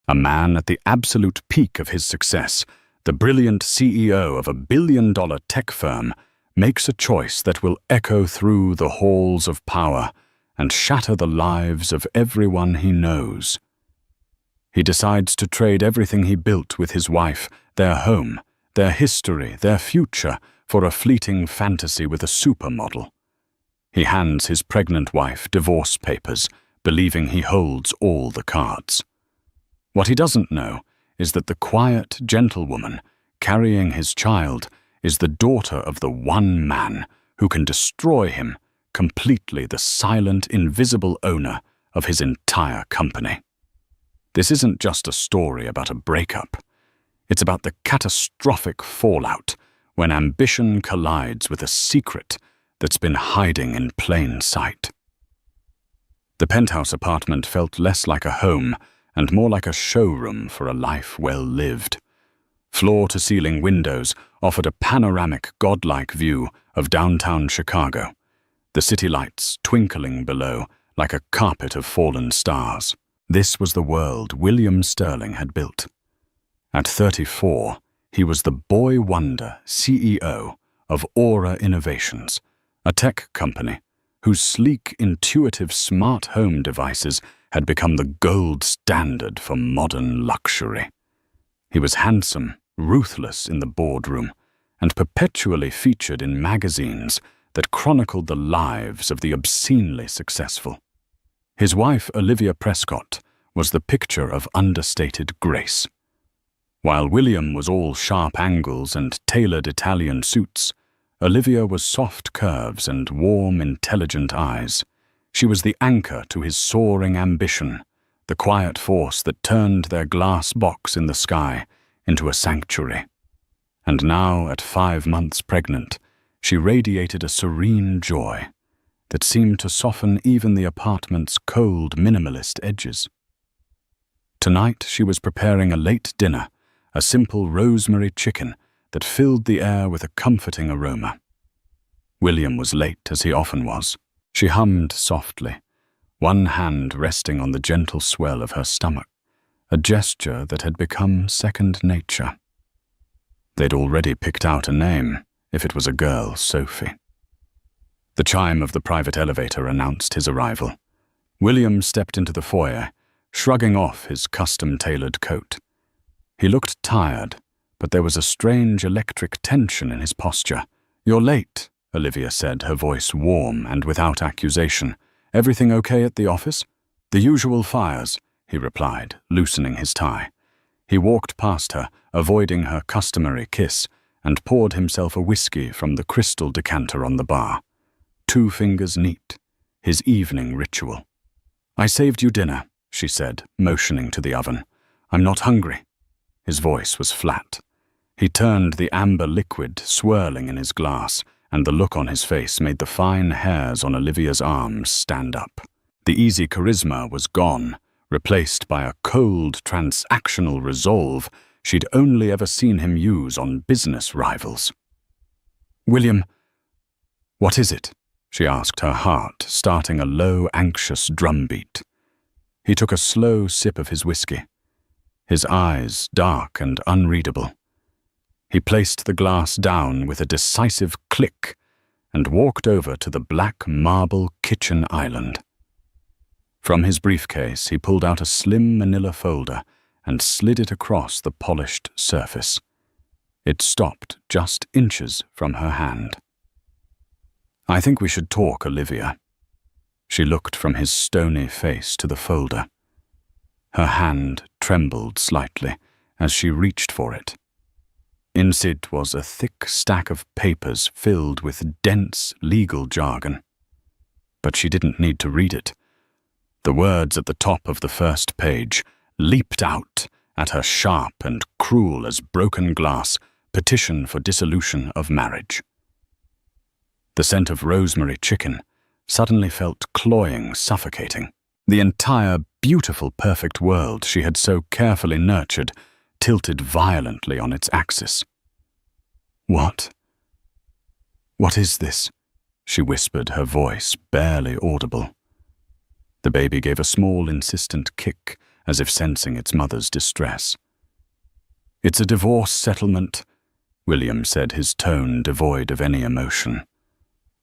A man at the absolute peak of his success, the brilliant CEO of a billion-dollar tech firm, makes a choice that will echo through the halls of power and shatter the lives of everyone he knows. He decides to trade everything he built with his wife, their home, their history, their future, for a fleeting fantasy with a supermodel. He hands his pregnant wife divorce papers, believing he holds all the cards. What he doesn't know is that the quiet gentlewoman carrying his child is the daughter of the one man who can destroy him, completely the silent, invisible owner of his entire company. This isn't just a story about a breakup. It's about the catastrophic fallout when ambition collides with a secret that's been hiding in plain sight. The penthouse apartment felt less like a home and more like a showroom for a life well lived. Floor-to-ceiling windows offered a panoramic, godlike view of downtown Chicago, the city lights twinkling below like a carpet of fallen stars. This was the world William Sterling had built. At 34, he was the boy wonder CEO of Aura Innovations, a tech company whose sleek, intuitive smart home devices had become the gold standard for modern luxury. He was handsome, ruthless in the boardroom, and perpetually featured in magazines that chronicled the lives of the obscenely successful. His wife, Olivia Prescott, was the picture of understated grace. While William was all sharp angles and tailored Italian suits, Olivia was soft curves and warm, intelligent eyes. She was the anchor to his soaring ambition, the quiet force that turned their glass box in the sky into a sanctuary. And now, at 5 months pregnant, she radiated a serene joy that seemed to soften even the apartment's cold, minimalist edges. Tonight she was preparing a late dinner, a simple rosemary chicken that filled the air with a comforting aroma. William was late, as he often was. She hummed softly, one hand resting on the gentle swell of her stomach, a gesture that had become second nature. They'd already picked out a name, if it was a girl, Sophie. The chime of the private elevator announced his arrival. William stepped into the foyer, shrugging off his custom-tailored coat. He looked tired, but there was a strange electric tension in his posture. "You're late," Olivia said, her voice warm and without accusation. "Everything okay at the office?" "The usual fires," he replied, loosening his tie. He walked past her, avoiding her customary kiss, and poured himself a whiskey from the crystal decanter on the bar. 2 fingers neat, his evening ritual. "I saved you dinner," she said, motioning to the oven. "I'm not hungry." His voice was flat. He turned the amber liquid swirling in his glass, and the look on his face made the fine hairs on Olivia's arms stand up. The easy charisma was gone, replaced by a cold, transactional resolve she'd only ever seen him use on business rivals. "William, what is it?" she asked, her heart starting a low, anxious drumbeat. He took a slow sip of his whiskey, his eyes dark and unreadable. He placed the glass down with a decisive click and walked over to the black marble kitchen island. From his briefcase, he pulled out a slim manila folder and slid it across the polished surface. It stopped just inches from her hand. "I think we should talk, Olivia." She looked from his stony face to the folder. Her hand trembled slightly as she reached for it. Inside was a thick stack of papers filled with dense legal jargon. But she didn't need to read it. The words at the top of the first page leaped out at her sharp and cruel as broken glass petition for dissolution of marriage. The scent of rosemary chicken suddenly felt cloying, suffocating. The entire beautiful, perfect world she had so carefully nurtured tilted violently on its axis. What is this?" she whispered, her voice barely audible. The baby gave a small, insistent kick as if sensing its mother's distress. "It's a divorce settlement," William said, his tone devoid of any emotion.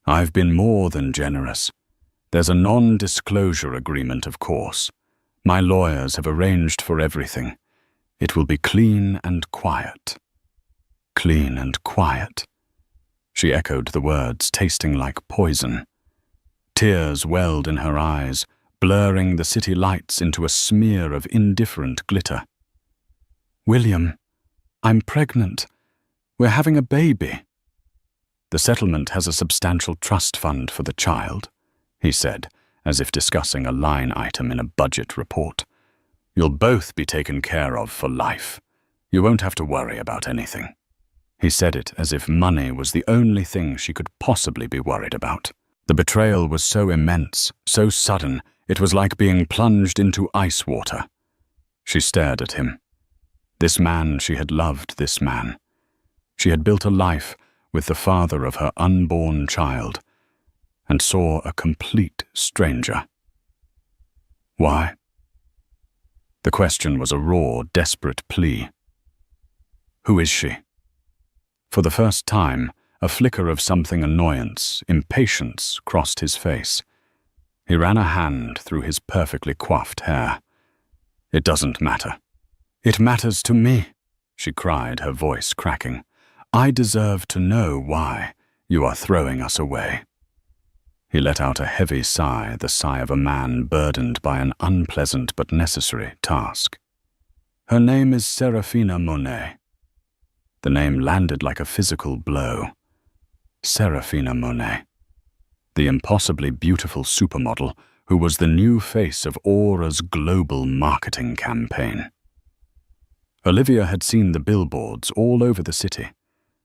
"I've been more than generous. There's a non-disclosure agreement, of course. My lawyers have arranged for everything. It will be clean and quiet." "Clean and quiet." She echoed the words, tasting like poison. Tears welled in her eyes, blurring the city lights into a smear of indifferent glitter. "William, I'm pregnant. We're having a baby." "The settlement has a substantial trust fund for the child," he said, as if discussing a line item in a budget report. "You'll both be taken care of for life. You won't have to worry about anything." He said it as if money was the only thing she could possibly be worried about. The betrayal was so immense, so sudden, it was like being plunged into ice water. She stared at him. This man she had loved, this man. She had built a life with the father of her unborn child, and saw a complete stranger. Why? The question was a raw, desperate plea. "Who is she?" For the first time, a flicker of something annoyance, impatience, crossed his face. He ran a hand through his perfectly coiffed hair. "It doesn't matter." "It matters to me," she cried, her voice cracking. "I deserve to know why you are throwing us away." He let out a heavy sigh, the sigh of a man burdened by an unpleasant but necessary task. "Her name is Serafina Monet." The name landed like a physical blow. Serafina Monet. The impossibly beautiful supermodel who was the new face of Aura's global marketing campaign. Olivia had seen the billboards all over the city.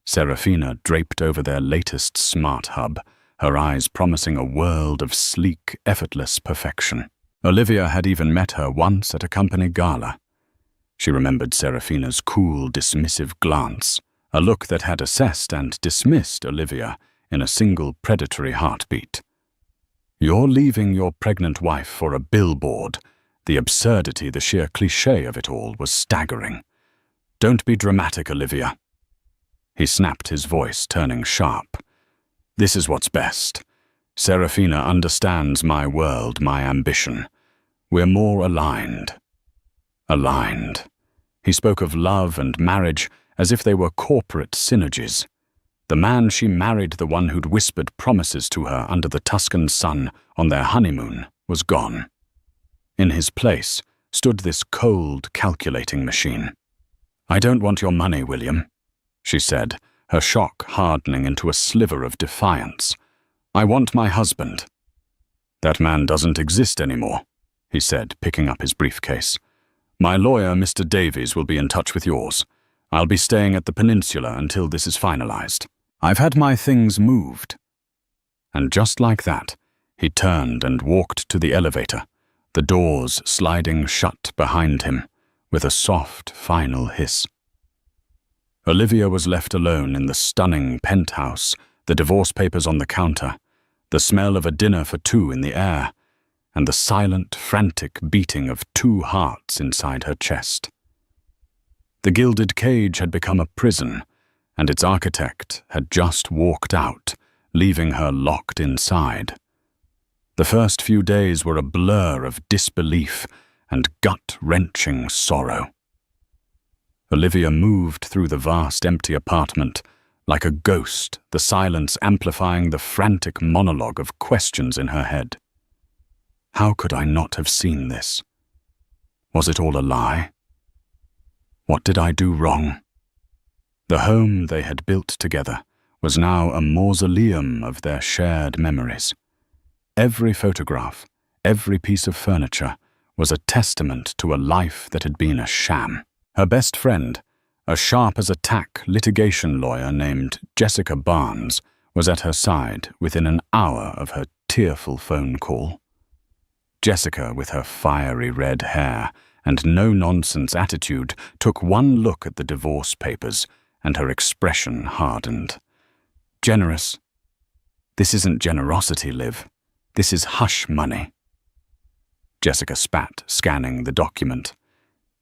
Serafina draped over their latest smart hub, her eyes promising a world of sleek, effortless perfection. Olivia had even met her once at a company gala. She remembered Serafina's cool, dismissive glance, a look that had assessed and dismissed Olivia in a single predatory heartbeat. "You're leaving your pregnant wife for a billboard." The absurdity, the sheer cliché of it all was staggering. "Don't be dramatic, Olivia." He snapped, his voice turning sharp. "This is what's best. Serafina understands my world, my ambition. We're more aligned." Aligned. He spoke of love and marriage as if they were corporate synergies. The man she married, the one who'd whispered promises to her under the Tuscan sun on their honeymoon, was gone. In his place stood this cold, calculating machine. "I don't want your money, William," she said, her shock hardening into a sliver of defiance. "I want my husband." "That man doesn't exist anymore," he said, picking up his briefcase. "My lawyer, Mr. Davies, will be in touch with yours. I'll be staying at the Peninsula until this is finalized. I've had my things moved." And just like that, he turned and walked to the elevator, the doors sliding shut behind him, with a soft, final hiss. Olivia was left alone in the stunning penthouse, the divorce papers on the counter, the smell of a dinner for two in the air, and the silent, frantic beating of two hearts inside her chest. The gilded cage had become a prison, and its architect had just walked out, leaving her locked inside. The first few days were a blur of disbelief and gut-wrenching sorrow. Olivia moved through the vast, empty apartment, like a ghost, the silence amplifying the frantic monologue of questions in her head. How could I not have seen this? Was it all a lie? What did I do wrong? The home they had built together was now a mausoleum of their shared memories. Every photograph, every piece of furniture, was a testament to a life that had been a sham. Her best friend, a sharp-as-a-tack litigation lawyer named Jessica Barnes, was at her side within an hour of her tearful phone call. Jessica, with her fiery red hair and no-nonsense attitude, took one look at the divorce papers, and her expression hardened. "Generous? This isn't generosity, Liv. This is hush money." Jessica spat, scanning the document.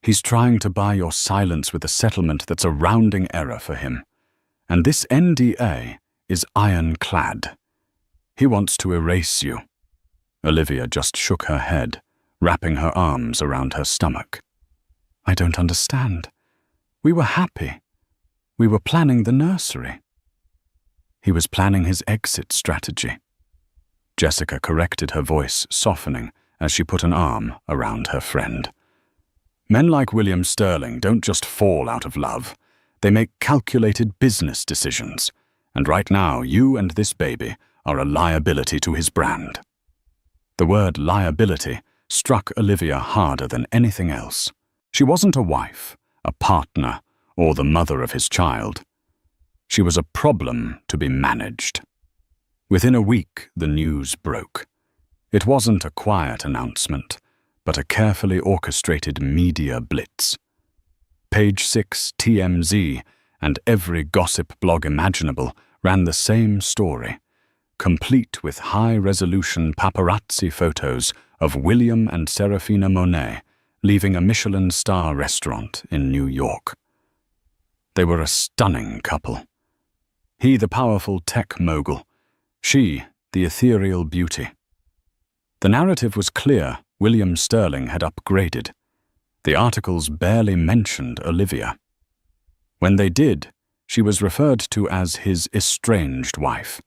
He's trying to buy your silence with a settlement that's a rounding error for him. And this NDA is ironclad. He wants to erase you. Olivia just shook her head, wrapping her arms around her stomach. I don't understand. We were happy. We were planning the nursery. He was planning his exit strategy. Jessica corrected her voice, softening as she put an arm around her friend. Men like William Sterling don't just fall out of love. They make calculated business decisions. And right now, you and this baby are a liability to his brand. The word liability struck Olivia harder than anything else. She wasn't a wife, a partner, or the mother of his child. She was a problem to be managed. Within a week, the news broke. It wasn't a quiet announcement, but a carefully orchestrated media blitz. Page 6 TMZ and every gossip blog imaginable ran the same story, complete with high-resolution paparazzi photos of William and Serafina Monet leaving a Michelin star restaurant in New York. They were a stunning couple. He the powerful tech mogul, she the ethereal beauty. The narrative was clear. William Sterling had upgraded. The articles barely mentioned Olivia. When they did, she was referred to as his estranged wife,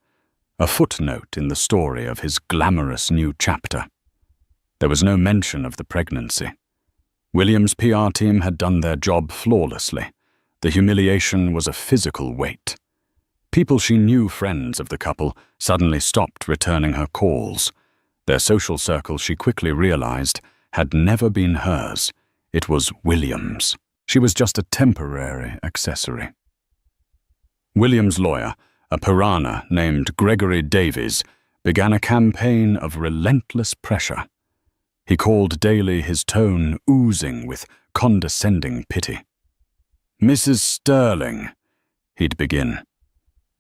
a footnote in the story of his glamorous new chapter. There was no mention of the pregnancy. William's PR team had done their job flawlessly. The humiliation was a physical weight. People she knew, friends of the couple, suddenly stopped returning her calls. Their social circle, she quickly realized, had never been hers. It was William's. She was just a temporary accessory. William's lawyer, a piranha named Gregory Davies, began a campaign of relentless pressure. He called daily, his tone oozing with condescending pity. "Mrs. Sterling," he'd begin.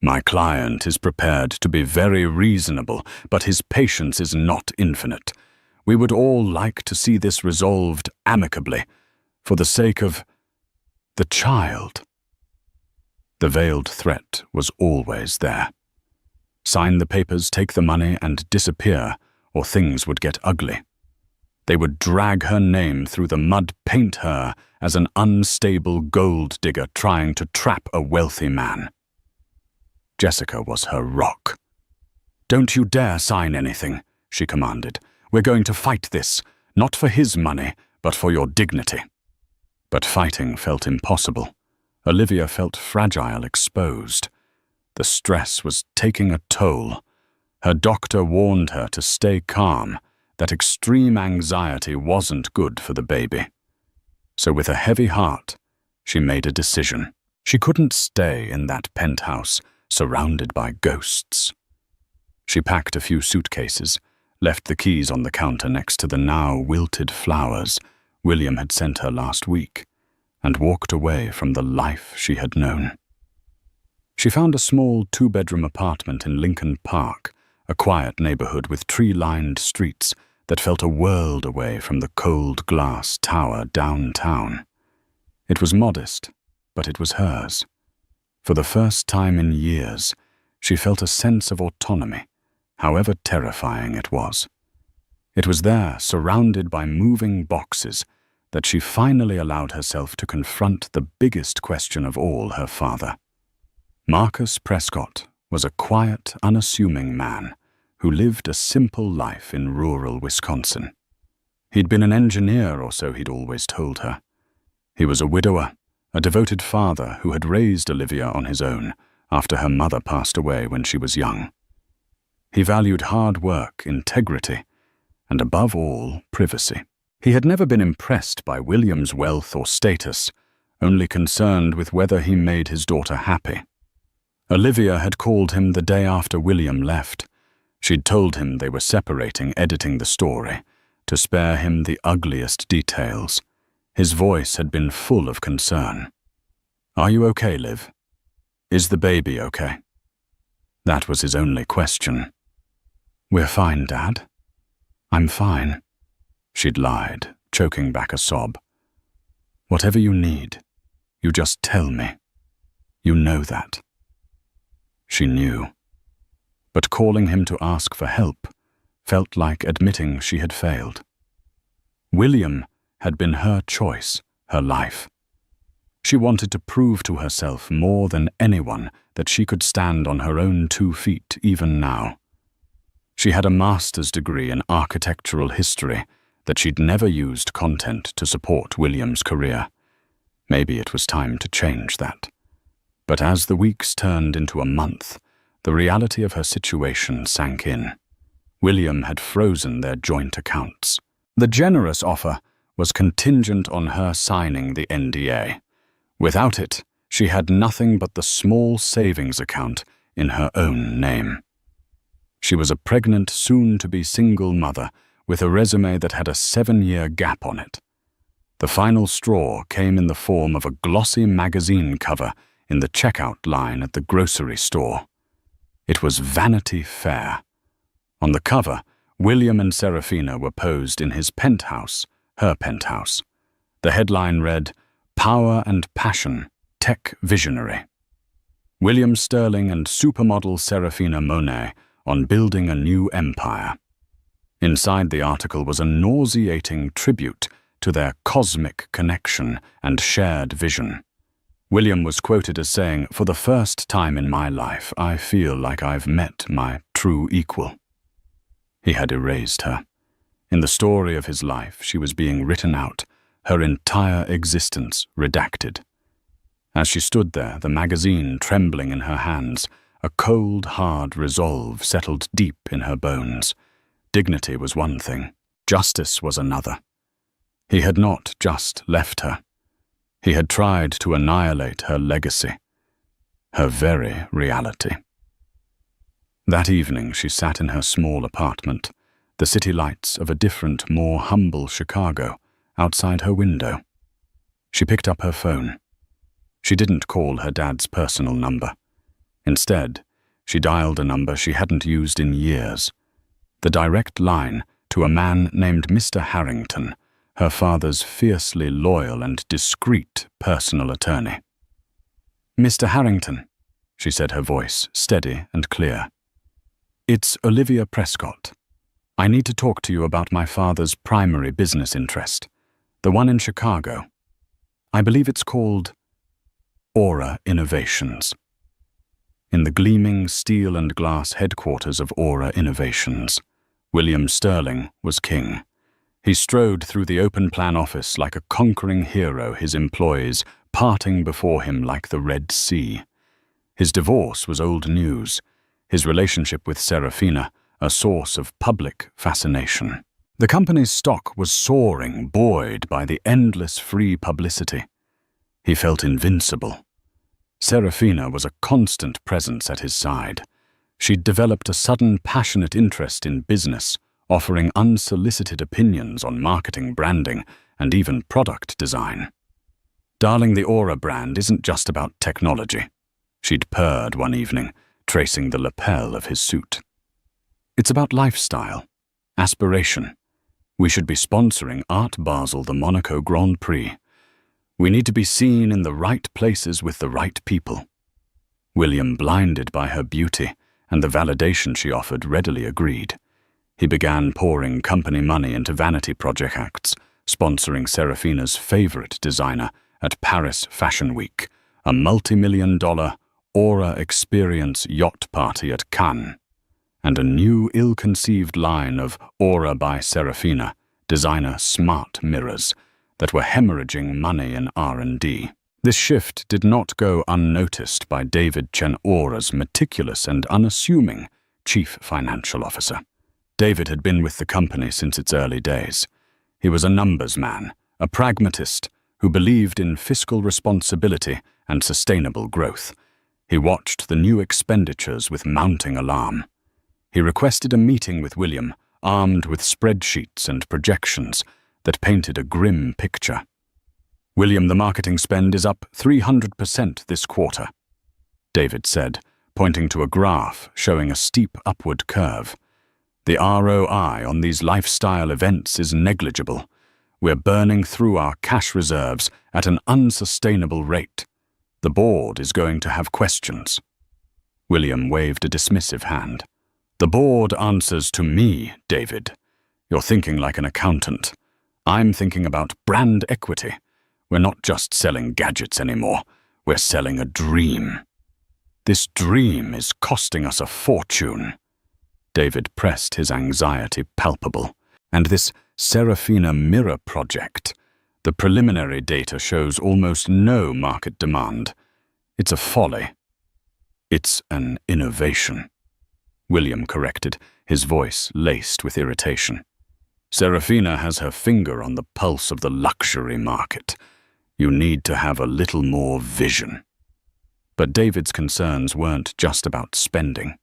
"My client is prepared to be very reasonable, but his patience is not infinite. We would all like to see this resolved amicably, for the sake of the child." The veiled threat was always there. Sign the papers, take the money, and disappear, or things would get ugly. They would drag her name through the mud, paint her as an unstable gold digger trying to trap a wealthy man. Jessica was her rock. "Don't you dare sign anything," she commanded. "We're going to fight this, not for his money, but for your dignity." But fighting felt impossible. Olivia felt fragile, exposed. The stress was taking a toll. Her doctor warned her to stay calm, that extreme anxiety wasn't good for the baby. So with a heavy heart, she made a decision. She couldn't stay in that penthouse, surrounded by ghosts. She packed a few suitcases, left the keys on the counter next to the now wilted flowers William had sent her last week, and walked away from the life she had known. She found a small two-bedroom apartment in Lincoln Park, a quiet neighborhood with tree-lined streets that felt a world away from the cold glass tower downtown. It was modest, but it was hers. For the first time in years, she felt a sense of autonomy, however terrifying it was. It was there, surrounded by moving boxes, that she finally allowed herself to confront the biggest question of all her father. Marcus Prescott was a quiet, unassuming man who lived a simple life in rural Wisconsin. He'd been an engineer, or so he'd always told her. He was a widower, a devoted father who had raised Olivia on his own after her mother passed away when she was young. He valued hard work, integrity, and above all, privacy. He had never been impressed by William's wealth or status, only concerned with whether he made his daughter happy. Olivia had called him the day after William left. She'd told him they were separating, editing the story, to spare him the ugliest details. His voice had been full of concern. "Are you okay, Liv? Is the baby okay?" That was his only question. "We're fine, Dad. I'm fine." She'd lied, choking back a sob. "Whatever you need, you just tell me. You know that." She knew. But calling him to ask for help felt like admitting she had failed. William had been her choice, her life. She wanted to prove to herself more than anyone that she could stand on her own 2 feet even now. She had a master's degree in architectural history that she'd never used content to support William's career. Maybe it was time to change that. But as the weeks turned into a month, the reality of her situation sank in. William had frozen their joint accounts. The generous offer was contingent on her signing the NDA. Without it, she had nothing but the small savings account in her own name. She was a pregnant, soon-to-be single mother with a resume that had a 7-year gap on it. The final straw came in the form of a glossy magazine cover in the checkout line at the grocery store. It was Vanity Fair. On the cover, William and Serafina were posed in his penthouse, her penthouse. The headline read, "Power and Passion, Tech Visionary." William Sterling and supermodel Serafina Monet on building a new empire. Inside the article was a nauseating tribute to their cosmic connection and shared vision. William was quoted as saying, "For the first time in my life, I feel like I've met my true equal." He had erased her. In the story of his life, she was being written out, her entire existence redacted. As she stood there, the magazine trembling in her hands, a cold, hard resolve settled deep in her bones. Dignity was one thing, justice was another. He had not just left her. He had tried to annihilate her legacy, her very reality. That evening she sat in her small apartment, the city lights of a different, more humble Chicago outside her window. She picked up her phone. She didn't call her dad's personal number. Instead, she dialed a number she hadn't used in years, the direct line to a man named Mr. Harrington, her father's fiercely loyal and discreet personal attorney. "Mr. Harrington," she said, her voice steady and clear. "It's Olivia Prescott. I need to talk to you about my father's primary business interest, the one in Chicago. I believe it's called Aura Innovations." In the gleaming steel and glass headquarters of Aura Innovations, William Sterling was king. He strode through the open-plan office like a conquering hero, his employees parting before him like the Red Sea. His divorce was old news, his relationship with Serafina a source of public fascination. The company's stock was soaring, buoyed by the endless free publicity. He felt invincible. Serafina was a constant presence at his side. She'd developed a sudden passionate interest in business, offering unsolicited opinions on marketing, branding, and even product design. "Darling, the Aura brand isn't just about technology," she'd purred one evening, tracing the lapel of his suit. "It's about lifestyle, aspiration. We should be sponsoring Art Basel, the Monaco Grand Prix. We need to be seen in the right places with the right people." William, blinded by her beauty and the validation she offered, readily agreed. He began pouring company money into vanity projects, sponsoring Serafina's favorite designer at Paris Fashion Week, a multi-million-dollar Aura Experience yacht party at Cannes, and a new ill-conceived line of Aura by Serafina, designer smart mirrors, that were hemorrhaging money in R&D. This shift did not go unnoticed by David Chen, Aura's meticulous and unassuming chief financial officer. David had been with the company since its early days. He was a numbers man, a pragmatist who believed in fiscal responsibility and sustainable growth. He watched the new expenditures with mounting alarm. He requested a meeting with William, armed with spreadsheets and projections that painted a grim picture. "William, the marketing spend is up 300% this quarter," David said, pointing to a graph showing a steep upward curve. The ROI on these lifestyle events is negligible. We're burning through our cash reserves at an unsustainable rate. The board is going to have questions." William waved a dismissive hand. "The board answers to me, David. You're thinking like an accountant. I'm thinking about brand equity. We're not just selling gadgets anymore. We're selling a dream. This dream is costing us a fortune." David pressed his anxiety palpable. "And this Serafina Mirror project, the preliminary data shows almost no market demand. It's a folly." "It's an innovation," William corrected, his voice laced with irritation. "Serafina has her finger on the pulse of the luxury market. You need to have a little more vision." But David's concerns weren't just about spending.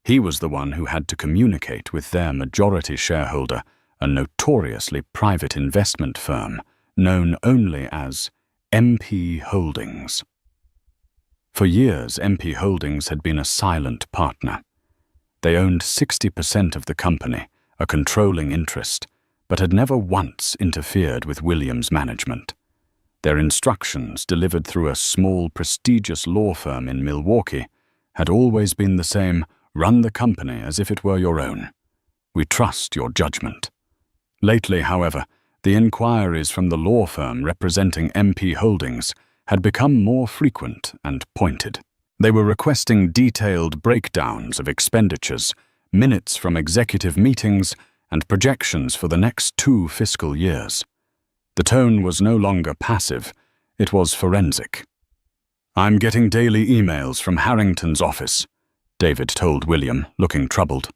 He was the one who had to communicate with their majority shareholder, a notoriously private investment firm known only as MP Holdings. For years, MP Holdings had been a silent partner. They owned 60% of the company, a controlling interest, but had never once interfered with Williams' management. Their instructions, delivered through a small, prestigious law firm in Milwaukee, had always been the same: run the company as if it were your own. We trust your judgment. Lately, however, the inquiries from the law firm representing MP Holdings had become more frequent and pointed. They were requesting detailed breakdowns of expenditures, minutes from executive meetings, and projections for the next 2 fiscal years. The tone was no longer passive, it was forensic. "I'm getting daily emails from Harrington's office," David told William, looking troubled.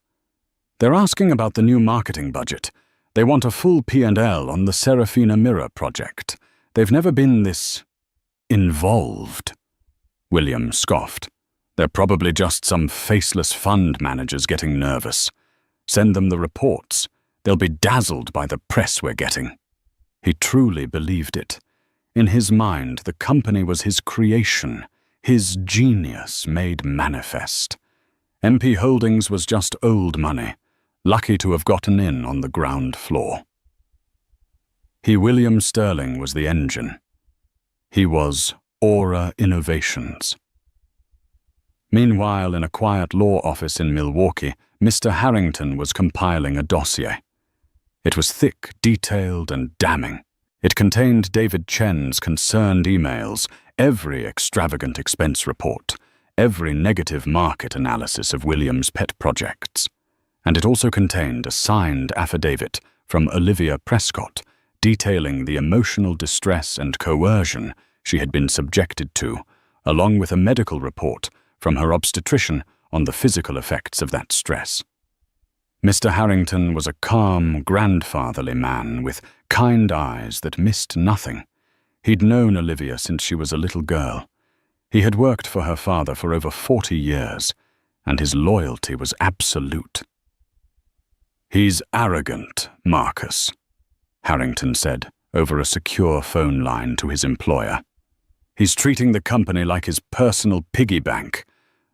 "They're asking about the new marketing budget. They want a full P&L on the Serafina Mirror project. They've never been this involved." William scoffed. "They're probably just some faceless fund managers getting nervous. Send them the reports. They'll be dazzled by the press we're getting." He truly believed it. In his mind, the company was his creation, his genius made manifest. MP Holdings was just old money, lucky to have gotten in on the ground floor. William Sterling was the engine. He was Aura Innovations. Meanwhile, in a quiet law office in Milwaukee, Mr. Harrington was compiling a dossier. It was thick, detailed, and damning. It contained David Chen's concerned emails, every extravagant expense report, every negative market analysis of William's pet projects. And it also contained a signed affidavit from Olivia Prescott, detailing the emotional distress and coercion she had been subjected to, along with a medical report from her obstetrician on the physical effects of that stress. Mr. Harrington was a calm, grandfatherly man with kind eyes that missed nothing. He'd known Olivia since she was a little girl. He had worked for her father for over 40 years, and his loyalty was absolute. "He's arrogant, Marcus," Harrington said over a secure phone line to his employer. "He's treating the company like his personal piggy bank.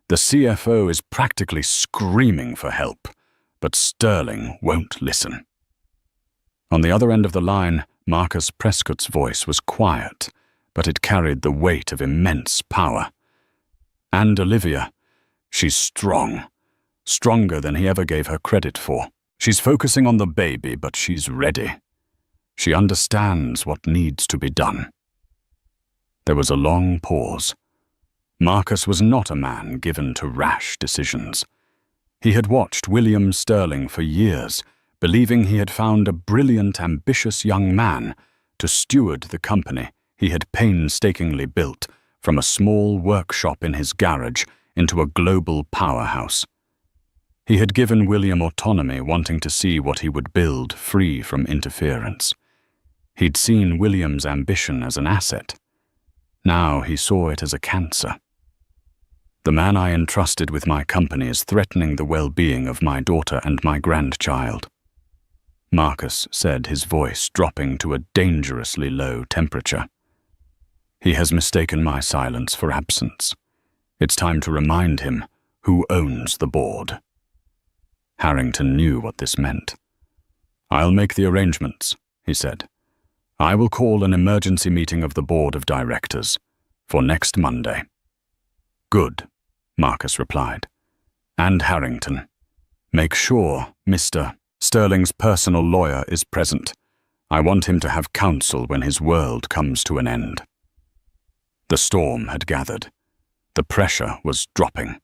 The CFO is practically screaming for help, but Sterling won't listen." On the other end of the line, Marcus Prescott's voice was quiet, but it carried the weight of immense power. "And Olivia, she's strong, stronger than he ever gave her credit for. She's focusing on the baby, but she's ready. She understands what needs to be done." There was a long pause. Marcus was not a man given to rash decisions. He had watched William Sterling for years, believing he had found a brilliant, ambitious young man to steward the company he had painstakingly built from a small workshop in his garage into a global powerhouse. He had given William autonomy, wanting to see what he would build free from interference. He'd seen William's ambition as an asset. Now he saw it as a cancer. "The man I entrusted with my company is threatening the well-being of my daughter and my grandchild," Marcus said, his voice dropping to a dangerously low temperature. "He has mistaken my silence for absence. It's time to remind him who owns the board." Harrington knew what this meant. "I'll make the arrangements," he said. "I will call an emergency meeting of the board of directors for next Monday." "Good," Marcus replied. "And Harrington, make sure Mr. Sterling's personal lawyer is present. I want him to have counsel when his world comes to an end." The storm had gathered. The pressure was dropping.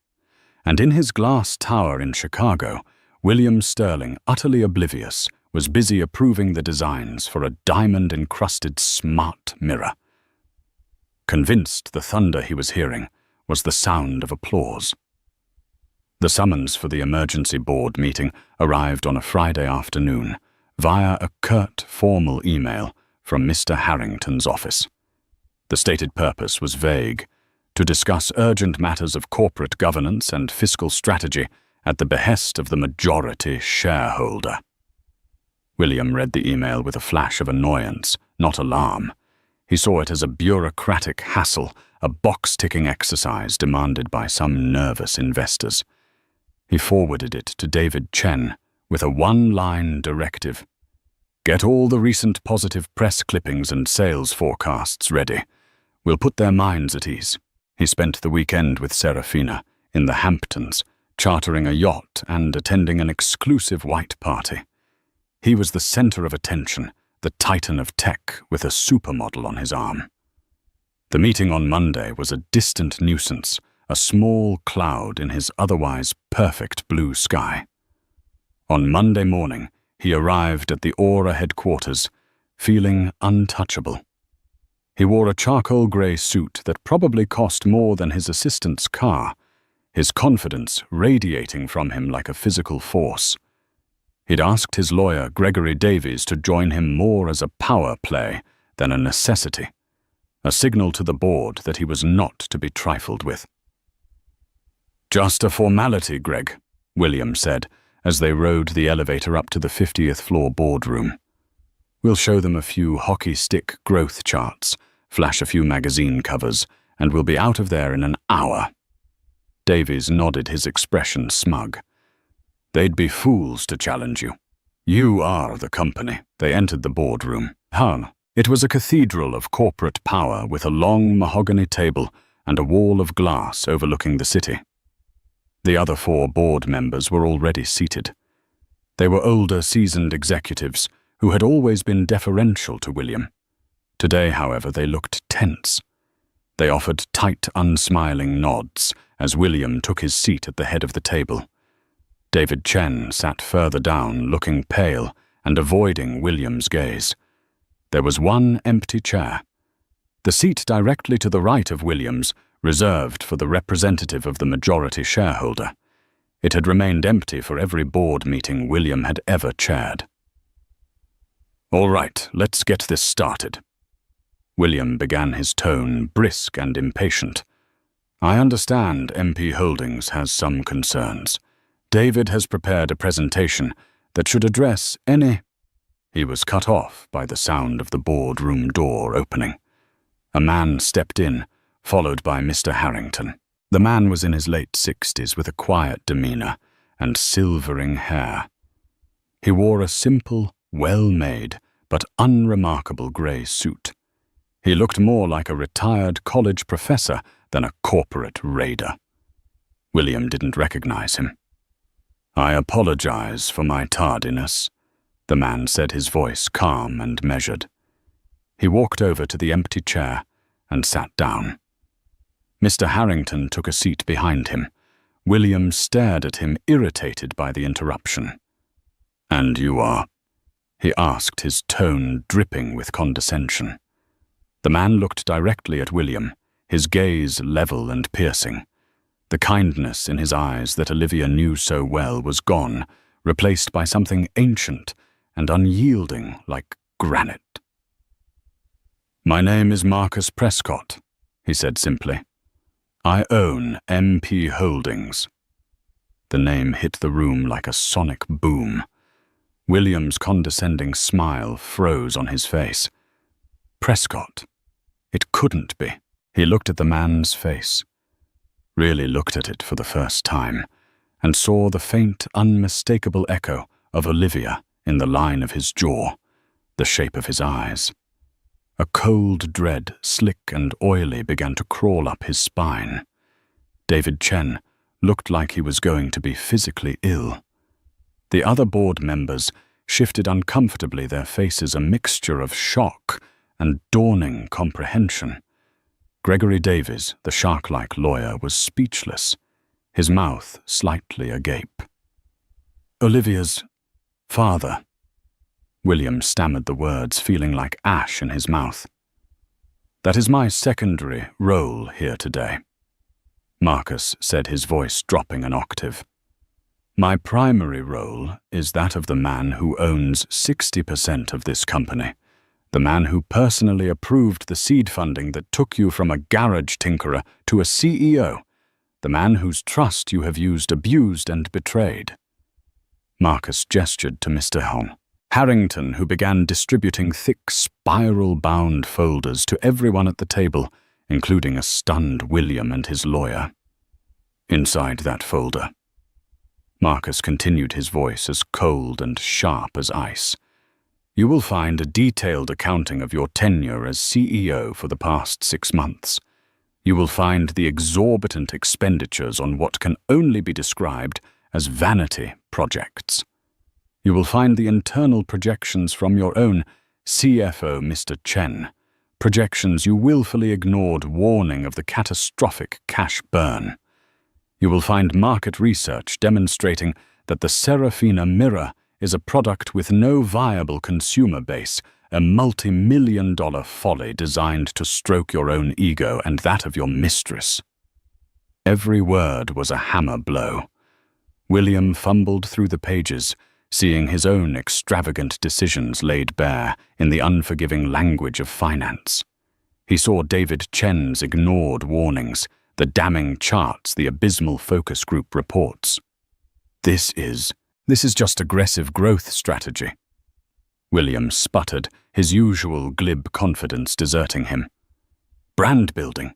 And in his glass tower in Chicago, William Sterling, utterly oblivious, was busy approving the designs for a diamond-encrusted smart mirror. Convinced the thunder he was hearing was the sound of applause. The summons for the emergency board meeting arrived on a Friday afternoon via a curt, formal email from Mr. Harrington's office. The stated purpose was vague: to discuss urgent matters of corporate governance and fiscal strategy at the behest of the majority shareholder. William read the email with a flash of annoyance, not alarm. He saw it as a bureaucratic hassle, a box-ticking exercise demanded by some nervous investors. He forwarded it to David Chen with a one-line directive. "Get all the recent positive press clippings and sales forecasts ready. We'll put their minds at ease." He spent the weekend with Serafina in the Hamptons, chartering a yacht and attending an exclusive white party. He was the center of attention, the titan of tech with a supermodel on his arm. The meeting on Monday was a distant nuisance, a small cloud in his otherwise perfect blue sky. On Monday morning, he arrived at the Aura headquarters, feeling untouchable. He wore a charcoal grey suit that probably cost more than his assistant's car, his confidence radiating from him like a physical force. He'd asked his lawyer, Gregory Davies, to join him more as a power play than a necessity, a signal to the board that he was not to be trifled with. "Just a formality, Greg," William said, as they rode the elevator up to the 50th floor boardroom. "We'll show them a few hockey stick growth charts, flash a few magazine covers, and we'll be out of there in an hour." Davies nodded, his expression smug. "They'd be fools to challenge you. You are the company." They entered the boardroom. It was a cathedral of corporate power with a long mahogany table and a wall of glass overlooking the city. The other 4 board members were already seated. They were older, seasoned executives who had always been deferential to William. Today, however, they looked tense. They offered tight, unsmiling nods as William took his seat at the head of the table. David Chen sat further down, looking pale and avoiding William's gaze. There was one empty chair. The seat directly to the right of William's, reserved for the representative of the majority shareholder. It had remained empty for every board meeting William had ever chaired. "All right, let's get this started." William began, his tone brisk and impatient. "I understand MP Holdings has some concerns. David has prepared a presentation that should address any—" He was cut off by the sound of the boardroom door opening. A man stepped in, followed by Mr. Harrington. The man was in his late 60s with a quiet demeanor and silvering hair. He wore a simple, well-made, but unremarkable grey suit. He looked more like a retired college professor than a corporate raider. William didn't recognize him. "I apologize for my tardiness," the man said, his voice calm and measured. He walked over to the empty chair and sat down. Mr. Harrington took a seat behind him. William stared at him, irritated by the interruption. "And you are?" he asked, his tone dripping with condescension. The man looked directly at William, his gaze level and piercing. The kindness in his eyes that Olivia knew so well was gone, replaced by something ancient and unyielding like granite. "My name is Marcus Prescott," he said simply. "I own MP Holdings." The name hit the room like a sonic boom. William's condescending smile froze on his face. Prescott. It couldn't be. He looked at the man's face. Really looked at it for the first time, and saw the faint, unmistakable echo of Olivia in the line of his jaw, the shape of his eyes. A cold dread, slick and oily, began to crawl up his spine. David Chen looked like he was going to be physically ill. The other board members shifted uncomfortably, their faces a mixture of shock and dawning comprehension. Gregory Davies, the shark-like lawyer, was speechless, his mouth slightly agape. "Olivia's father," William stammered the words, feeling like ash in his mouth. "That is my secondary role here today," Marcus said, his voice dropping an octave. "My primary role is that of the man who owns 60% of this company, the man who personally approved the seed funding that took you from a garage tinkerer to a CEO, the man whose trust you have used, abused, and betrayed." Marcus gestured to Mr. Harrington, who began distributing thick, spiral-bound folders to everyone at the table, including a stunned William and his lawyer. "Inside that folder," Marcus continued, his voice as cold and sharp as ice, "you will find a detailed accounting of your tenure as CEO for the past 6 months. You will find the exorbitant expenditures on what can only be described as vanity projects. You will find the internal projections from your own CFO, Mr. Chen, projections you willfully ignored, warning of the catastrophic cash burn. You will find market research demonstrating that the Serafina mirror is a product with no viable consumer base, a multi-million-dollar folly designed to stroke your own ego and that of your mistress." Every word was a hammer blow. William fumbled through the pages, seeing his own extravagant decisions laid bare in the unforgiving language of finance. He saw David Chen's ignored warnings, the damning charts, the abysmal focus group reports. This is just aggressive growth strategy." William sputtered, his usual glib confidence deserting him. "Brand building.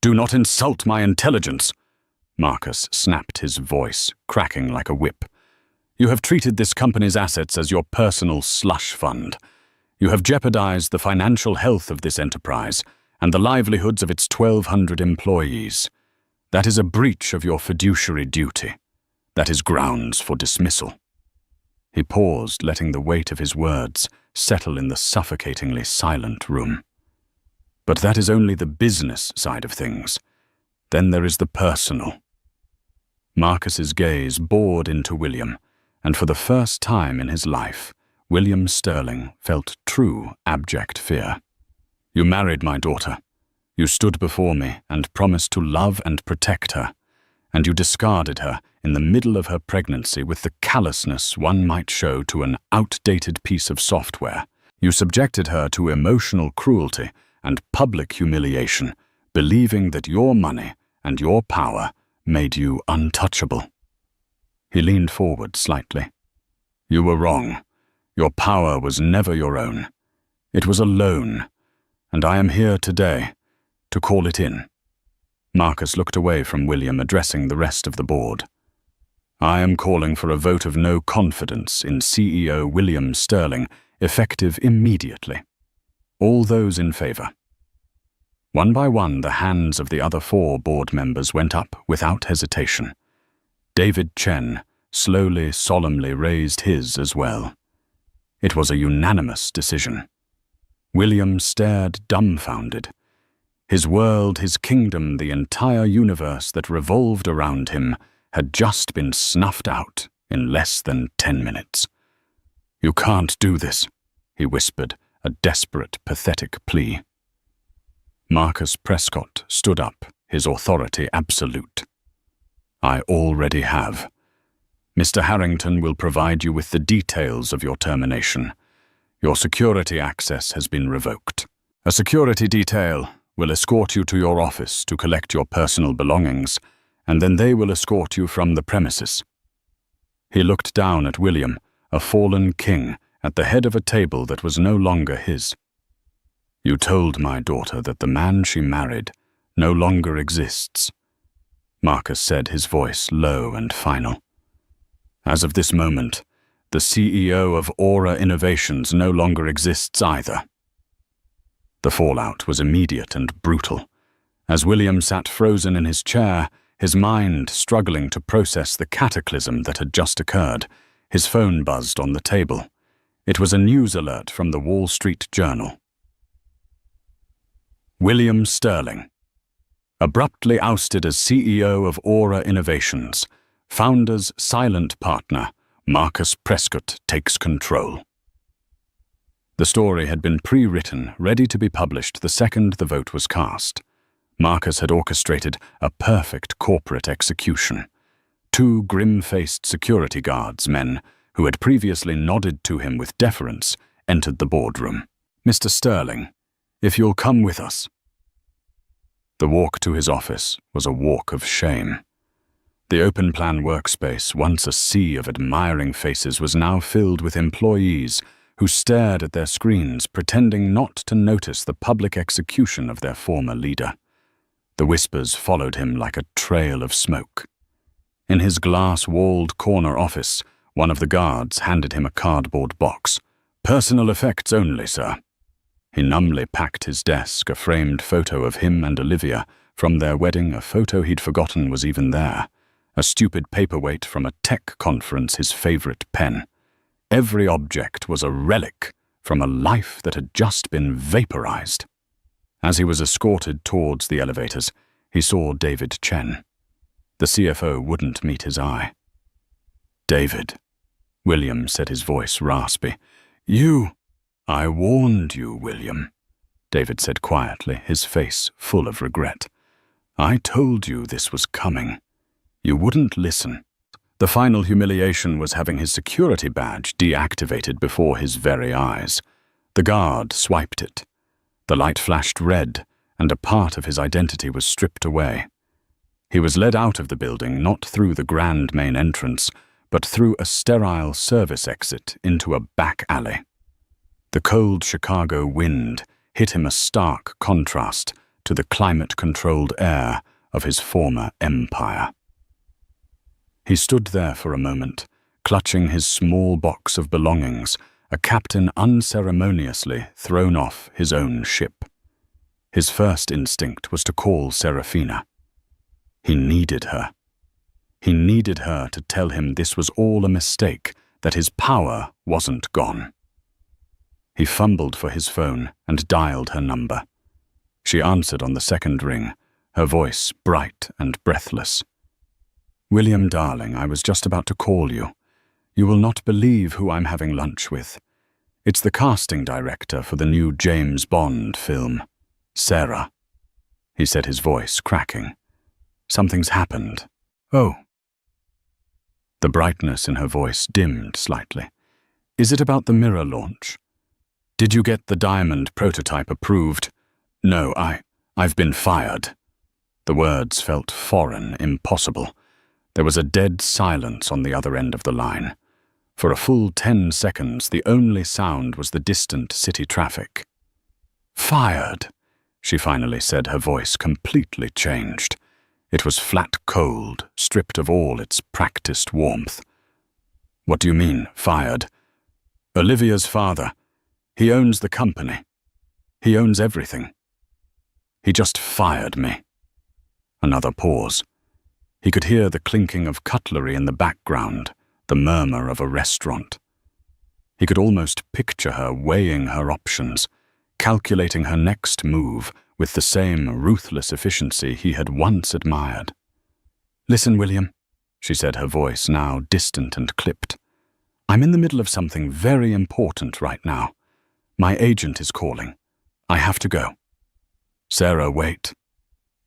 Do not insult my intelligence." Marcus snapped, his voice cracking like a whip. "You have treated this company's assets as your personal slush fund. You have jeopardized the financial health of this enterprise and the livelihoods of its 1,200 employees. That is a breach of your fiduciary duty. That is grounds for dismissal." He paused, letting the weight of his words settle in the suffocatingly silent room. "But that is only the business side of things. Then there is the personal." Marcus's gaze bored into William, and for the first time in his life, William Sterling felt true abject fear. "You married my daughter. You stood before me and promised to love and protect her, and you discarded her in the middle of her pregnancy with the callousness one might show to an outdated piece of software. You subjected her to emotional cruelty and public humiliation, believing that your money and your power made you untouchable." He leaned forward slightly. "You were wrong. Your power was never your own. It was a loan, and I am here today to call it in." Marcus looked away from William, addressing the rest of the board. "I am calling for a vote of no confidence in CEO William Sterling, effective immediately. All those in favor?" One by one, the hands of the other 4 board members went up without hesitation. David Chen slowly, solemnly raised his as well. It was a unanimous decision. William stared dumbfounded. His world, his kingdom, the entire universe that revolved around him had just been snuffed out in less than 10 minutes. "You can't do this," he whispered, a desperate, pathetic plea. Marcus Prescott stood up, his authority absolute. "I already have. Mr. Harrington will provide you with the details of your termination. Your security access has been revoked. A security detail will escort you to your office to collect your personal belongings, and then they will escort you from the premises." He looked down at William, a fallen king, at the head of a table that was no longer his. "You told my daughter that the man she married no longer exists," Marcus said, his voice low and final. As of this moment, the CEO of Aura Innovations no longer exists either. The fallout was immediate and brutal. As William sat frozen in his chair, his mind struggling to process the cataclysm that had just occurred, his phone buzzed on the table. It was a news alert from the Wall Street Journal. William Sterling, abruptly ousted as CEO of Aura Innovations, founder's silent partner, Marcus Prescott, takes control. The story had been pre-written, ready to be published the second the vote was cast. Marcus had orchestrated a perfect corporate execution. 2 grim-faced security guards, men who had previously nodded to him with deference, entered the boardroom. "Mr. Sterling, if you'll come with us." The walk to his office was a walk of shame. The open-plan workspace, once a sea of admiring faces, was now filled with employees who stared at their screens, pretending not to notice the public execution of their former leader. The whispers followed him like a trail of smoke. In his glass-walled corner office, one of the guards handed him a cardboard box. "Personal effects only, sir." He numbly packed his desk, a framed photo of him and Olivia from their wedding, a photo he'd forgotten was even there, a stupid paperweight from a tech conference, his favorite pen. Every object was a relic from a life that had just been vaporized. As he was escorted towards the elevators, he saw David Chen. The CFO wouldn't meet his eye. "David," William said, his voice raspy. "I warned you, William," David said quietly, his face full of regret. "I told you this was coming. You wouldn't listen." The final humiliation was having his security badge deactivated before his very eyes. The guard swiped it. The light flashed red, and a part of his identity was stripped away. He was led out of the building, not through the grand main entrance, but through a sterile service exit into a back alley. The cold Chicago wind hit him a stark contrast to the climate-controlled air of his former empire. He stood there for a moment, clutching his small box of belongings, a captain unceremoniously thrown off his own ship. His first instinct was to call Serafina. He needed her. He needed her to tell him this was all a mistake, that his power wasn't gone. He fumbled for his phone and dialed her number. She answered on the second ring, her voice bright and breathless. "William, darling, I was just about to call you. You will not believe who I'm having lunch with. It's the casting director for the new James Bond film, Sarah," he said, his voice cracking. "Something's happened." "Oh." The brightness in her voice dimmed slightly. "Is it about the mirror launch? Did you get the diamond prototype approved?" "No, I've been fired." The words felt foreign, impossible. There was a dead silence on the other end of the line. For a full 10 seconds, the only sound was the distant city traffic. "Fired," she finally said, her voice completely changed. It was flat cold, stripped of all its practiced warmth. "What do you mean, fired?" "Olivia's father. He owns the company. He owns everything. He just fired me." Another pause. He could hear the clinking of cutlery in the background, the murmur of a restaurant. He could almost picture her weighing her options, calculating her next move with the same ruthless efficiency he had once admired. "Listen, William," she said, her voice now distant and clipped. "I'm in the middle of something very important right now. My agent is calling. I have to go." "Sarah, wait."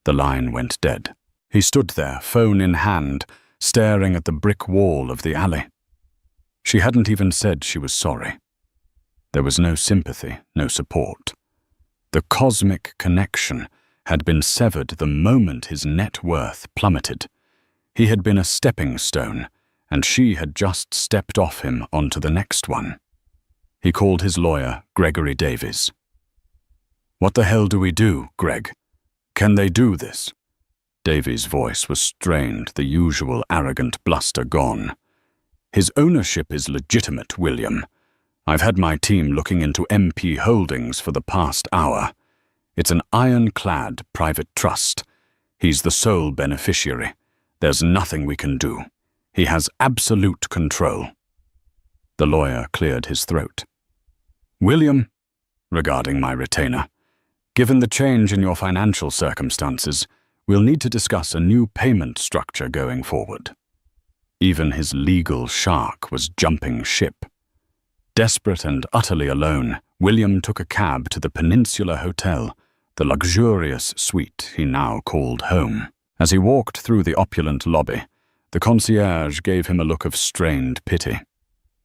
The line went dead. He stood there, phone in hand, staring at the brick wall of the alley. She hadn't even said she was sorry. There was no sympathy, no support. The cosmic connection had been severed the moment his net worth plummeted. He had been a stepping stone, and she had just stepped off him onto the next one. He called his lawyer, Gregory Davies. "What the hell do we do, Greg? Can they do this?" Davies' voice was strained, the usual arrogant bluster gone. His ownership is legitimate, William. I've had my team looking into MP Holdings for the past hour. It's an ironclad private trust. He's the sole beneficiary. There's nothing we can do. He has absolute control. The lawyer cleared his throat. William, regarding my retainer, given the change in your financial circumstances, we'll need to discuss a new payment structure going forward. Even his legal shark was jumping ship. Desperate and utterly alone, William took a cab to the Peninsula Hotel, the luxurious suite he now called home. As he walked through the opulent lobby, the concierge gave him a look of strained pity.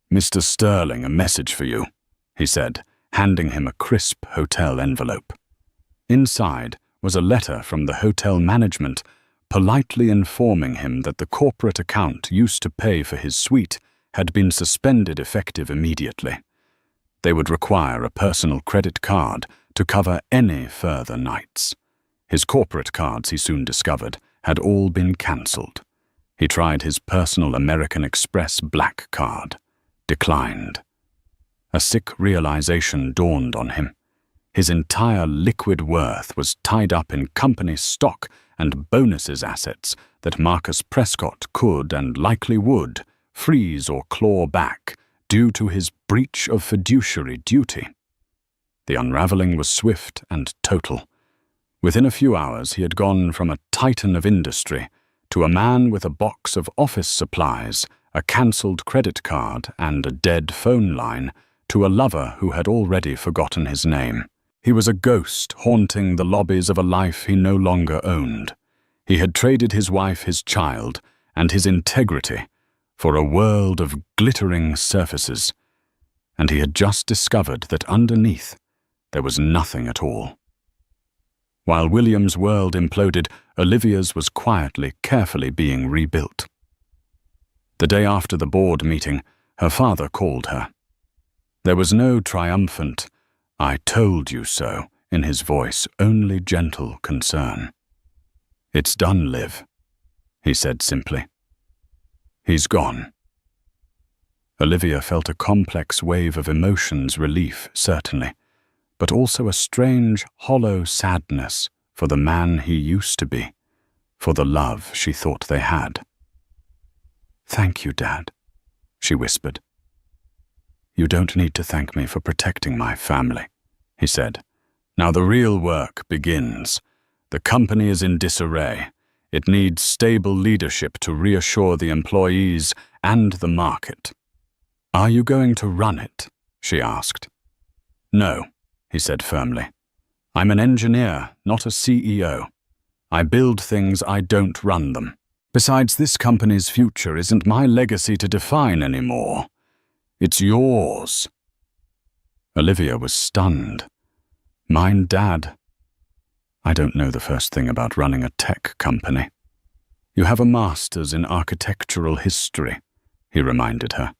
"Mr. Sterling, a message for you," he said, handing him a crisp hotel envelope. Inside was a letter from the hotel management, politely informing him that the corporate account used to pay for his suite had been suspended effective immediately. They would require a personal credit card to cover any further nights. His corporate cards, he soon discovered, had all been cancelled. He tried his personal American Express black card. Declined. A sick realization dawned on him. His entire liquid worth was tied up in company stock and bonuses assets that Marcus Prescott could and likely would freeze or claw back due to his breach of fiduciary duty. The unraveling was swift and total. Within a few hours, he had gone from a titan of industry to a man with a box of office supplies, a cancelled credit card, and a dead phone line, to a lover who had already forgotten his name. He was a ghost haunting the lobbies of a life he no longer owned. He had traded his wife, his child, and his integrity for a world of glittering surfaces, and he had just discovered that underneath there was nothing at all. While William's world imploded, Olivia's was quietly, carefully being rebuilt. The day after the board meeting, her father called her. There was no triumphant, "I told you so," in his voice, only gentle concern. "It's done, Liv," he said simply. "He's gone." Olivia felt a complex wave of emotions, relief, certainly, but also a strange, hollow sadness for the man he used to be, for the love she thought they had. "Thank you, Dad," she whispered. "You don't need to thank me for protecting my family," he said. "Now the real work begins. The company is in disarray. It needs stable leadership to reassure the employees and the market." "Are you going to run it?" she asked. "No," he said firmly. "I'm an engineer, not a CEO. I build things, I don't run them. Besides, this company's future isn't my legacy to define anymore. It's yours." Olivia was stunned. "Mine, Dad. I don't know the first thing about running a tech company." "You have a master's in architectural history," he reminded her.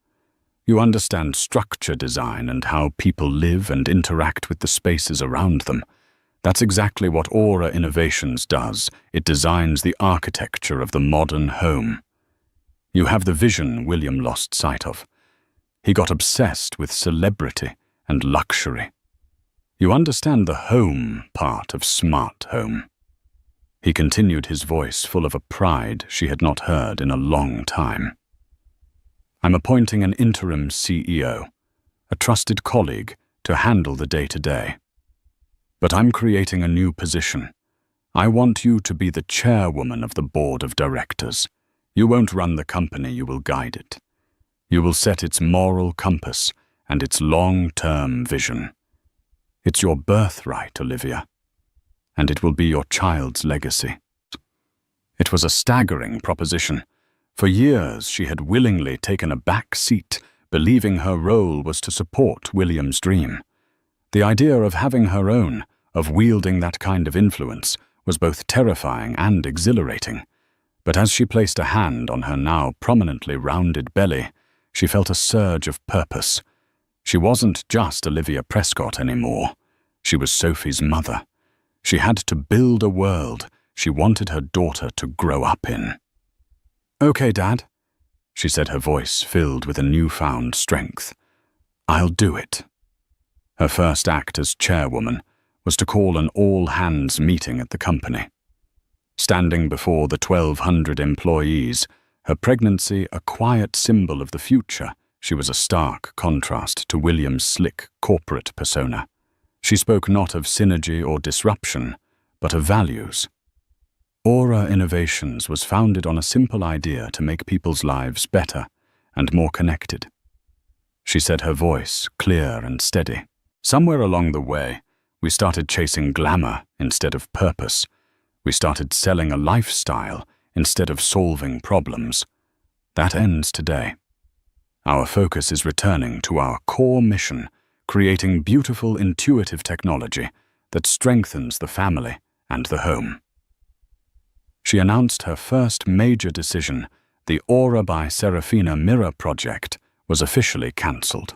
"You understand structure design and how people live and interact with the spaces around them. That's exactly what Aura Innovations does. It designs the architecture of the modern home. You have the vision William lost sight of. He got obsessed with celebrity and luxury. You understand the home part of smart home." He continued, his voice full of a pride she had not heard in a long time. "I'm appointing an interim CEO, a trusted colleague, to handle the day-to-day. But I'm creating a new position. I want you to be the chairwoman of the board of directors. You won't run the company, you will guide it. You will set its moral compass and its long-term vision. It's your birthright, Olivia, and it will be your child's legacy." It was a staggering proposition. For years she had willingly taken a back seat, believing her role was to support William's dream. The idea of having her own, of wielding that kind of influence, was both terrifying and exhilarating. But as she placed a hand on her now prominently rounded belly, she felt a surge of purpose. She wasn't just Olivia Prescott anymore. She was Sophie's mother. She had to build a world she wanted her daughter to grow up in. "Okay, Dad. she said, her voice filled with a newfound strength. "I'll do it." Her first act as chairwoman was to call an all-hands meeting at the company. Standing before the 1,200 employees, her pregnancy a quiet symbol of the future, she was a stark contrast to William's slick corporate persona. She spoke not of synergy or disruption, but of values. Aura Innovations was founded on a simple idea to make people's lives better and more connected. She said, her voice clear and steady. Somewhere along the way, we started chasing glamour instead of purpose. We started selling a lifestyle instead of solving problems. That ends today. Our focus is returning to our core mission, creating beautiful, intuitive technology that strengthens the family and the home. She announced her first major decision, the Aura by Serafina Mirror project, was officially cancelled.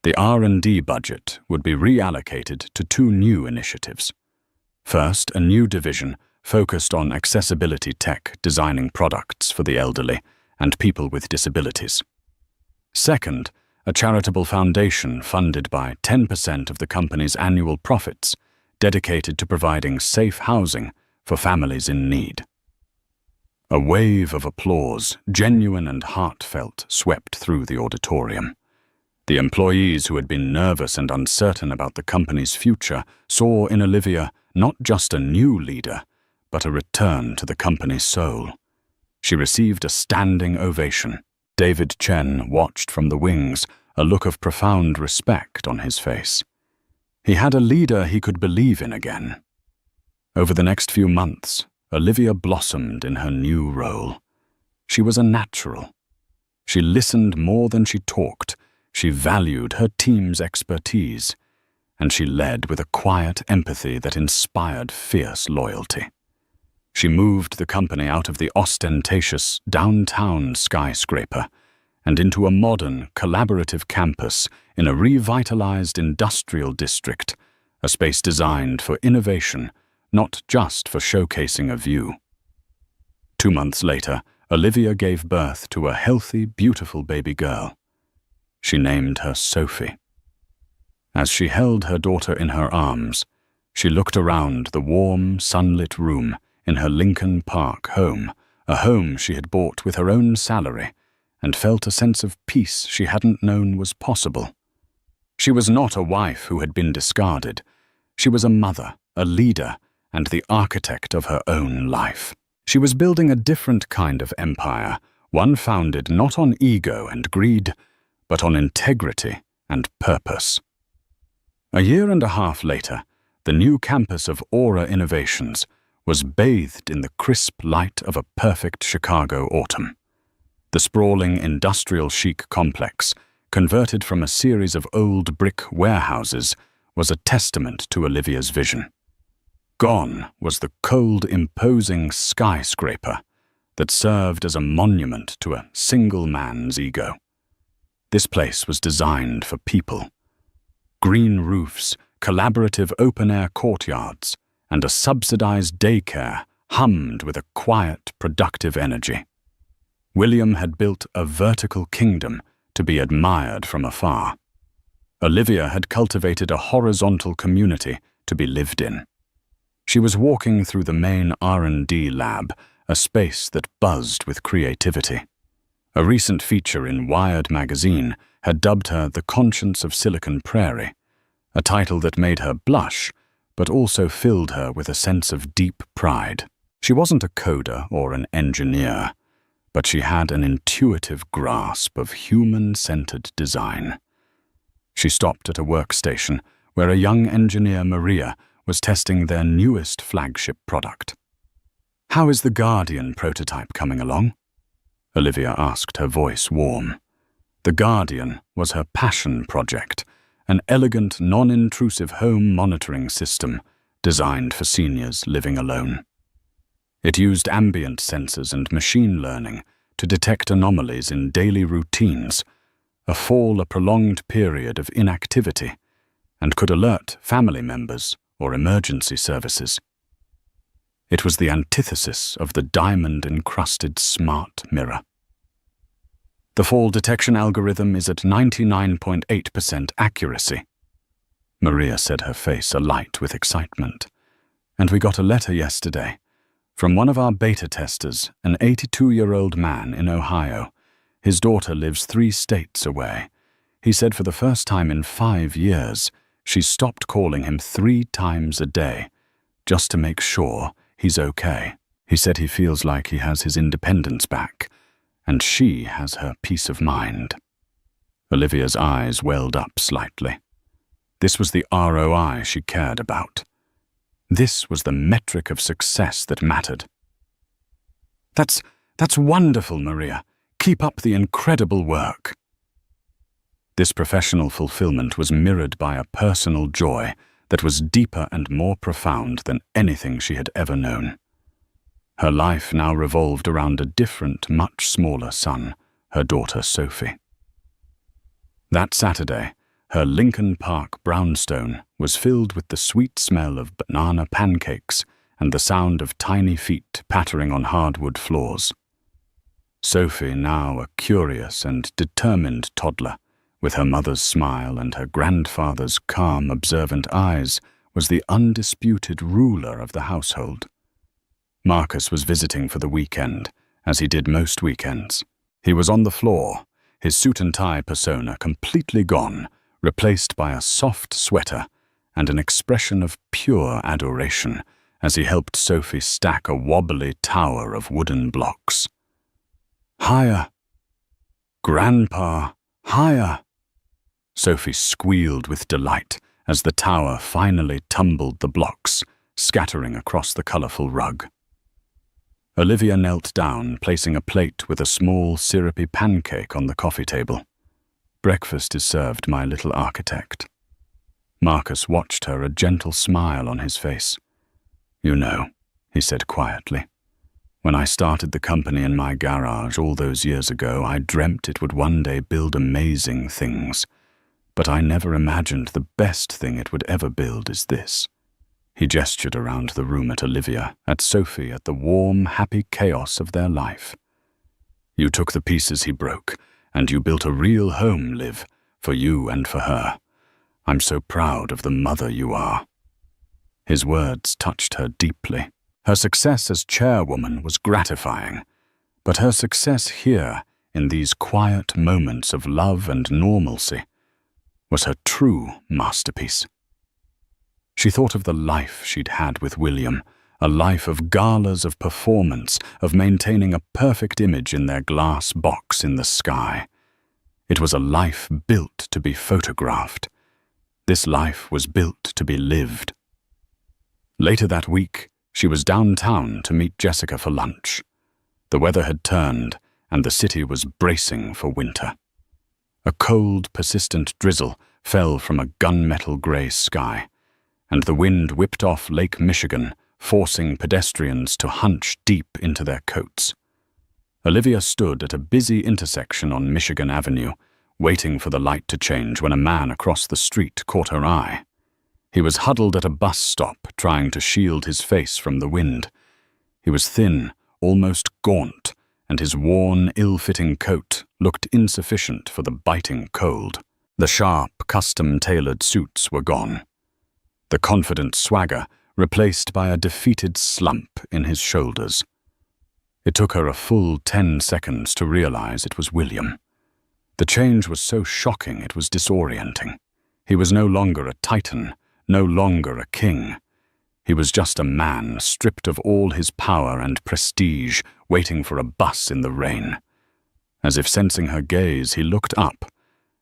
The R&D budget would be reallocated to 2 new initiatives. First, a new division focused on accessibility tech, designing products for the elderly and people with disabilities. Second, a charitable foundation funded by 10% of the company's annual profits, dedicated to providing safe housing for families in need. A wave of applause, genuine and heartfelt, swept through the auditorium. The employees who had been nervous and uncertain about the company's future saw in Olivia not just a new leader, but a return to the company's soul. She received a standing ovation. David Chen watched from the wings, a look of profound respect on his face. He had a leader he could believe in again. Over the next few months, Olivia blossomed in her new role. She was a natural. She listened more than she talked. She valued her team's expertise, and she led with a quiet empathy that inspired fierce loyalty. She moved the company out of the ostentatious downtown skyscraper and into a modern, collaborative campus in a revitalized industrial district, a space designed for innovation, not just for showcasing a view. 2 months later, Olivia gave birth to a healthy, beautiful baby girl. She named her Sophie. As she held her daughter in her arms, she looked around the warm, sunlit room in her Lincoln Park home, a home she had bought with her own salary, and felt a sense of peace she hadn't known was possible. She was not a wife who had been discarded. She was a mother, a leader, and the architect of her own life. She was building a different kind of empire, one founded not on ego and greed, but on integrity and purpose. A year and a half later, the new campus of Aura Innovations was bathed in the crisp light of a perfect Chicago autumn. The sprawling industrial chic complex, converted from a series of old brick warehouses, was a testament to Olivia's vision. Gone was the cold, imposing skyscraper that served as a monument to a single man's ego. This place was designed for people. Green roofs, collaborative open-air courtyards, and a subsidized daycare hummed with a quiet, productive energy. William had built a vertical kingdom to be admired from afar. Olivia had cultivated a horizontal community to be lived in. She was walking through the main R&D lab, a space that buzzed with creativity. A recent feature in Wired magazine had dubbed her the conscience of Silicon Prairie, a title that made her blush, but also filled her with a sense of deep pride. She wasn't a coder or an engineer, but she had an intuitive grasp of human-centered design. She stopped at a workstation where a young engineer, Maria, was testing their newest flagship product. "How is the Guardian prototype coming along?" Olivia asked, her voice warm. The Guardian was her passion project, an elegant, non-intrusive home monitoring system designed for seniors living alone. It used ambient sensors and machine learning to detect anomalies in daily routines, a prolonged period of inactivity, and could alert family members or emergency services. It was the antithesis of the diamond-encrusted smart mirror. The fall detection algorithm is at 99.8% accuracy." Maria said, her face alight with excitement. "And we got a letter yesterday from one of our beta testers, an 82-year-old man in Ohio. His daughter lives 3 states away. He said for the first time in 5 years, she stopped calling him 3 times a day, just to make sure he's okay. He said he feels like he has his independence back, and she has her peace of mind." Olivia's eyes welled up slightly. This was the ROI she cared about. This was the metric of success that mattered. That's wonderful, Maria. Keep up the incredible work." This professional fulfillment was mirrored by a personal joy that was deeper and more profound than anything she had ever known. Her life now revolved around a different, much smaller son, her daughter Sophie. That Saturday, her Lincoln Park brownstone was filled with the sweet smell of banana pancakes and the sound of tiny feet pattering on hardwood floors. Sophie, now a curious and determined toddler, with her mother's smile and her grandfather's calm, observant eyes, was the undisputed ruler of the household. Marcus was visiting for the weekend, as he did most weekends. He was on the floor, his suit and tie persona completely gone, replaced by a soft sweater and an expression of pure adoration as he helped Sophie stack a wobbly tower of wooden blocks. "Higher! Grandpa, higher!" Sophie squealed with delight as the tower finally tumbled the blocks, scattering across the colorful rug. Olivia knelt down, placing a plate with a small, syrupy pancake on the coffee table. "Breakfast is served, my little architect." Marcus watched her, a gentle smile on his face. "You know," he said quietly, "when I started the company in my garage all those years ago, I dreamt it would one day build amazing things. But I never imagined the best thing it would ever build is this." He gestured around the room at Olivia, at Sophie, at the warm, happy chaos of their life. "You took the pieces he broke, and you built a real home, Liv, for you and for her. I'm so proud of the mother you are." His words touched her deeply. Her success as chairwoman was gratifying, but her success here, in these quiet moments of love and normalcy, was her true masterpiece. She thought of the life she'd had with William, a life of galas of performance, of maintaining a perfect image in their glass box in the sky. It was a life built to be photographed. This life was built to be lived. Later that week, she was downtown to meet Jessica for lunch. The weather had turned, and the city was bracing for winter. A cold, persistent drizzle fell from a gunmetal gray sky, and the wind whipped off Lake Michigan, forcing pedestrians to hunch deep into their coats. Olivia stood at a busy intersection on Michigan Avenue, waiting for the light to change when a man across the street caught her eye. He was huddled at a bus stop, trying to shield his face from the wind. He was thin, almost gaunt, and his worn, ill-fitting coat looked insufficient for the biting cold. The sharp, custom-tailored suits were gone. The confident swagger replaced by a defeated slump in his shoulders. It took her a full 10 seconds to realize it was William. The change was so shocking it was disorienting. He was no longer a titan, no longer a king. He was just a man stripped of all his power and prestige, waiting for a bus in the rain. As if sensing her gaze, he looked up,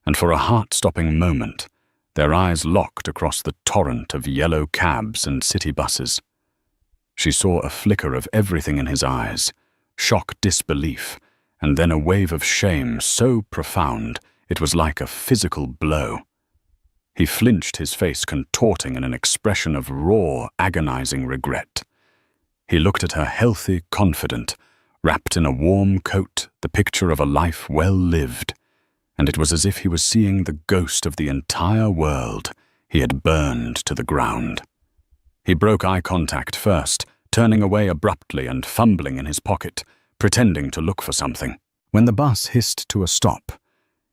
and for a heart-stopping moment, their eyes locked across the torrent of yellow cabs and city buses. She saw a flicker of everything in his eyes, shock, disbelief, and then a wave of shame so profound it was like a physical blow. He flinched, his face contorting in an expression of raw, agonizing regret. He looked at her healthy, confident, wrapped in a warm coat, the picture of a life well lived, and it was as if he was seeing the ghost of the entire world he had burned to the ground. He broke eye contact first, turning away abruptly and fumbling in his pocket, pretending to look for something. When the bus hissed to a stop,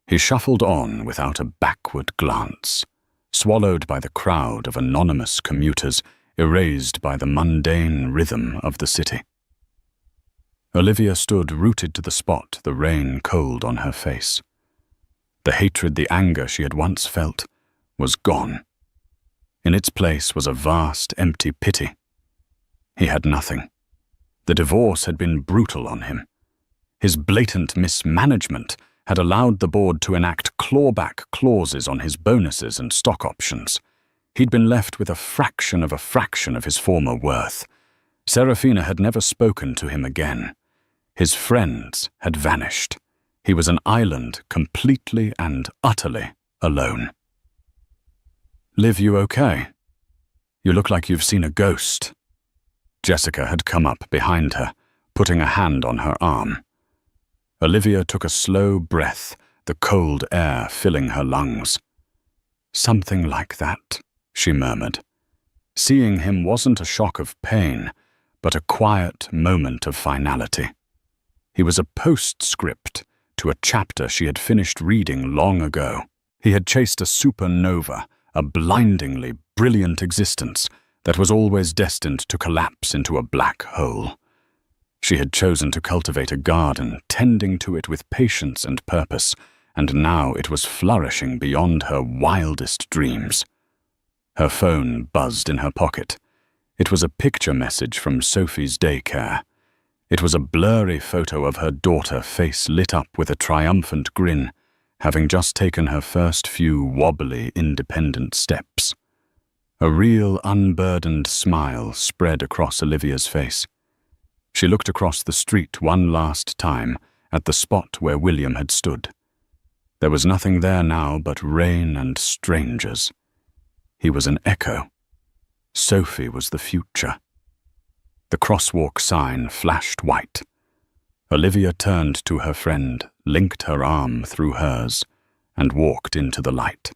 he shuffled on without a backward glance, swallowed by the crowd of anonymous commuters, erased by the mundane rhythm of the city. Olivia stood rooted to the spot, the rain cold on her face. The hatred, the anger she had once felt, was gone. In its place was a vast, empty pity. He had nothing. The divorce had been brutal on him. His blatant mismanagement had allowed the board to enact clawback clauses on his bonuses and stock options. He'd been left with a fraction of his former worth. Serafina had never spoken to him again. His friends had vanished. He was an island, completely and utterly alone. "Liv, you okay? You look like you've seen a ghost." Jessica had come up behind her, putting a hand on her arm. Olivia took a slow breath, the cold air filling her lungs. "Something like that," she murmured. Seeing him wasn't a shock of pain, but a quiet moment of finality. He was a postscript to a chapter she had finished reading long ago. He had chased a supernova, a blindingly brilliant existence that was always destined to collapse into a black hole. She had chosen to cultivate a garden, tending to it with patience and purpose, and now it was flourishing beyond her wildest dreams. Her phone buzzed in her pocket. It was a picture message from Sophie's daycare. It was a blurry photo of her daughter, face lit up with a triumphant grin, having just taken her first few wobbly, independent steps. A real, unburdened smile spread across Olivia's face. She looked across the street one last time at the spot where William had stood. There was nothing there now but rain and strangers. He was an echo. Sophie was the future. The crosswalk sign flashed white. Olivia turned to her friend, linked her arm through hers, and walked into the light.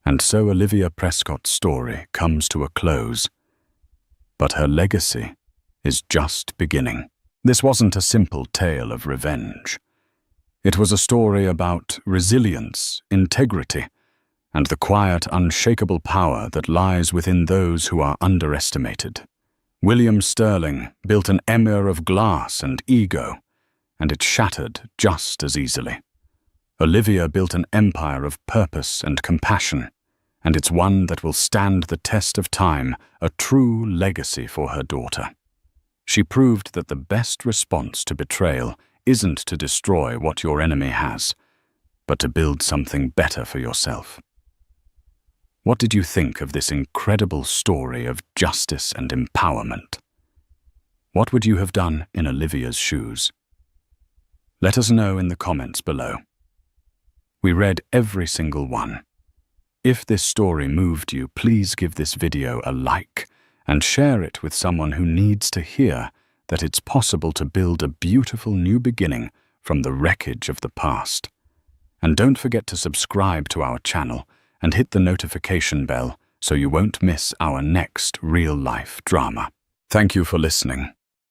And so Olivia Prescott's story comes to a close. But her legacy is just beginning. This wasn't a simple tale of revenge. It was a story about resilience, integrity, and the quiet, unshakable power that lies within those who are underestimated. William Sterling built an emir of glass and ego, and it shattered just as easily. Olivia built an empire of purpose and compassion, and it's one that will stand the test of time, a true legacy for her daughter. She proved that the best response to betrayal isn't to destroy what your enemy has, but to build something better for yourself. What did you think of this incredible story of justice and empowerment? What would you have done in Olivia's shoes? Let us know in the comments below. We read every single one. If this story moved you, please give this video a like and share it with someone who needs to hear that it's possible to build a beautiful new beginning from the wreckage of the past. And don't forget to subscribe to our channel and hit the notification bell so you won't miss our next real-life drama. Thank you for listening.